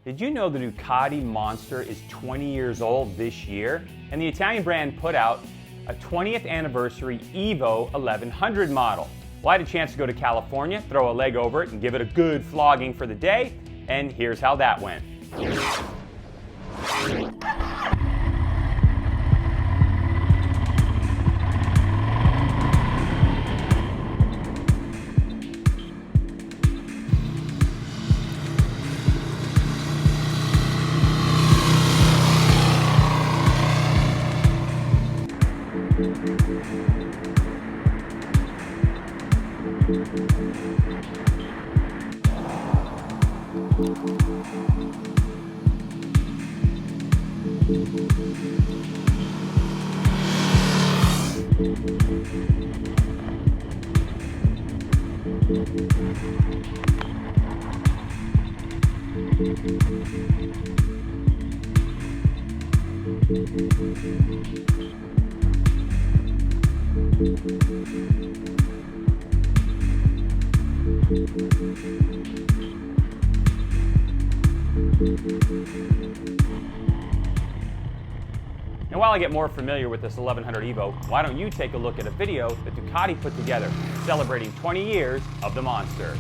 Did you know the Ducati Monster is 20 years old this year? And the Italian brand put out a 20th anniversary EVO 1100 model. Well, I had a chance to go to California, throw a leg over it, and give it a good flogging for the day, and here's how that went. And while I get more familiar with this 1100 EVO, why don't you take a look at a video that Ducati put together celebrating 20 years of the Monster.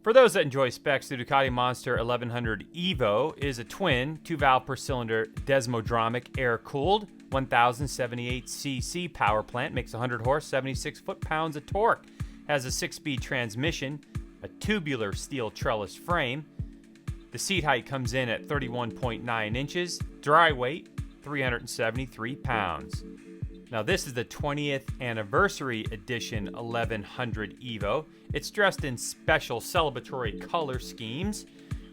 For those that enjoy specs, the Ducati Monster 1100 EVO is a twin, 2-valve per cylinder desmodromic air-cooled 1078cc power plant, makes 100 horse, 76 foot-pounds of torque, has a 6-speed transmission, a tubular steel trellis frame. The seat height comes in at 31.9 inches, dry weight 373 pounds. Now this is the 20th anniversary edition 1100 EVO. It's dressed in special celebratory color schemes,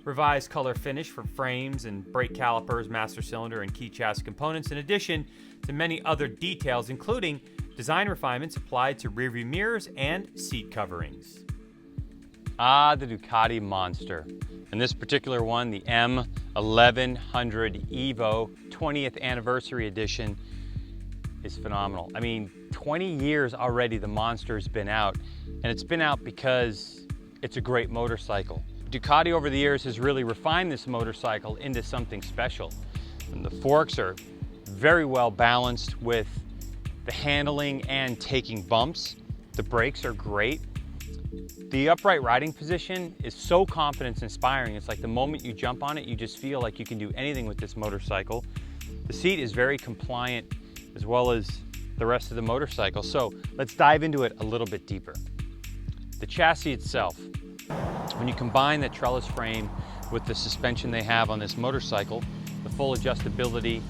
revised color finish for frames and brake calipers, master cylinder, and key chassis components, in addition to many other details, including design refinements applied to rearview mirrors and seat coverings. Ah, the Ducati Monster. And this particular one, the M1100 EVO 20th anniversary edition, is phenomenal. I mean, 20 years already the Monster's been out, and it's been out because it's a great motorcycle. Ducati over the years has really refined this motorcycle into something special. And the forks are very well balanced with the handling and taking bumps. The brakes are great. The upright riding position is so confidence inspiring. It's like the moment you jump on it, you just feel like you can do anything with this motorcycle. The seat is very compliant, as well as the rest of the motorcycle. So let's dive into it a little bit deeper. The chassis itself, when you combine the trellis frame with the suspension they have on this motorcycle, the full adjustability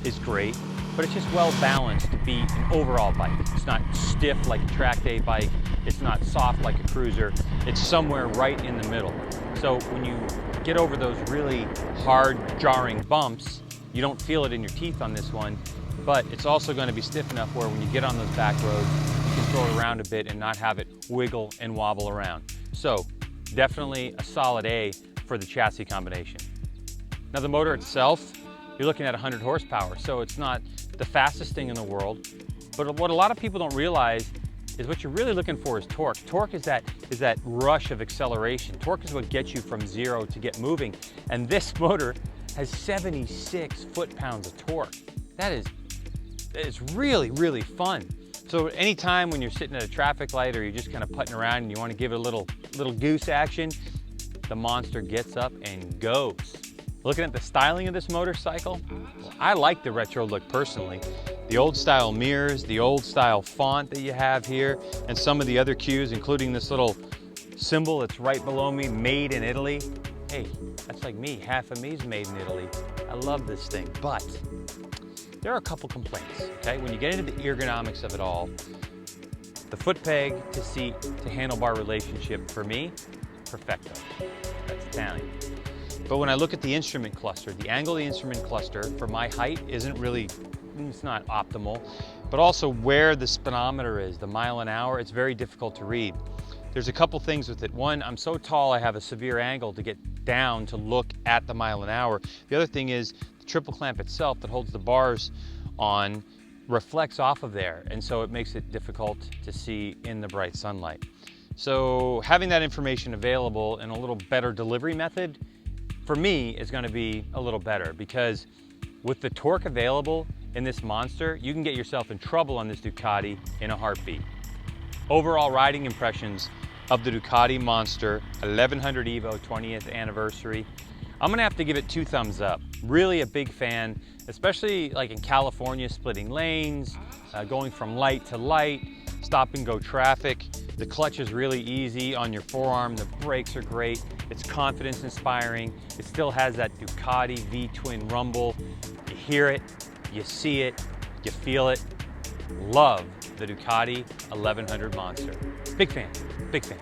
is great, but it's just well balanced to be an overall bike. It's not stiff like a track day bike, it's not soft like a cruiser, it's somewhere right in the middle. So when you get over those really hard, jarring bumps, you don't feel it in your teeth on this one, but it's also going to be stiff enough where when you get on those back roads, you can throw it around a bit and not have it wiggle and wobble around. So definitely a solid A for the chassis combination. Now the motor itself, you're looking at 100 horsepower, so it's not the fastest thing in the world, but what a lot of people don't realize is what you're really looking for is torque. Torque is that rush of acceleration. Torque is what gets you from zero to get moving, and this motor has 76 foot-pounds of torque. That is really, really fun. So anytime when you're sitting at a traffic light or you're just kind of putting around and you want to give it a little goose action, the Monster gets up and goes. Looking at the styling of this motorcycle, well, I like the retro look personally. The old style mirrors, the old style font that you have here, and some of the other cues, including this little symbol that's right below me, made in Italy. Hey, that's like me, half of me's made in Italy. I love this thing, but there are a couple complaints, okay? When you get into the ergonomics of it all, the foot peg to seat to handlebar relationship, for me, perfecto. That's Italian. But when I look at the instrument cluster, the angle of the instrument cluster for my height isn't really, it's not optimal, but also where the speedometer is, the mile an hour, it's very difficult to read. There's a couple things with it. One, I'm so tall I have a severe angle to get down to look at the mile an hour. The other thing is the triple clamp itself that holds the bars on reflects off of there, and so it makes it difficult to see in the bright sunlight. So having that information available and a little better delivery method, for me, is going to be a little better, because with the torque available in this Monster, you can get yourself in trouble on this Ducati in a heartbeat. Overall riding impressions of the Ducati Monster 1100 EVO 20th anniversary. I'm gonna have to give it 2 thumbs up. Really a big fan, especially like in California, splitting lanes, going from light to light, stop and go traffic. The clutch is really easy on your forearm. The brakes are great. It's confidence inspiring. It still has that Ducati V-twin rumble. You hear it, you see it, you feel it. Love the Ducati 1100 Monster. Big fan, big fan.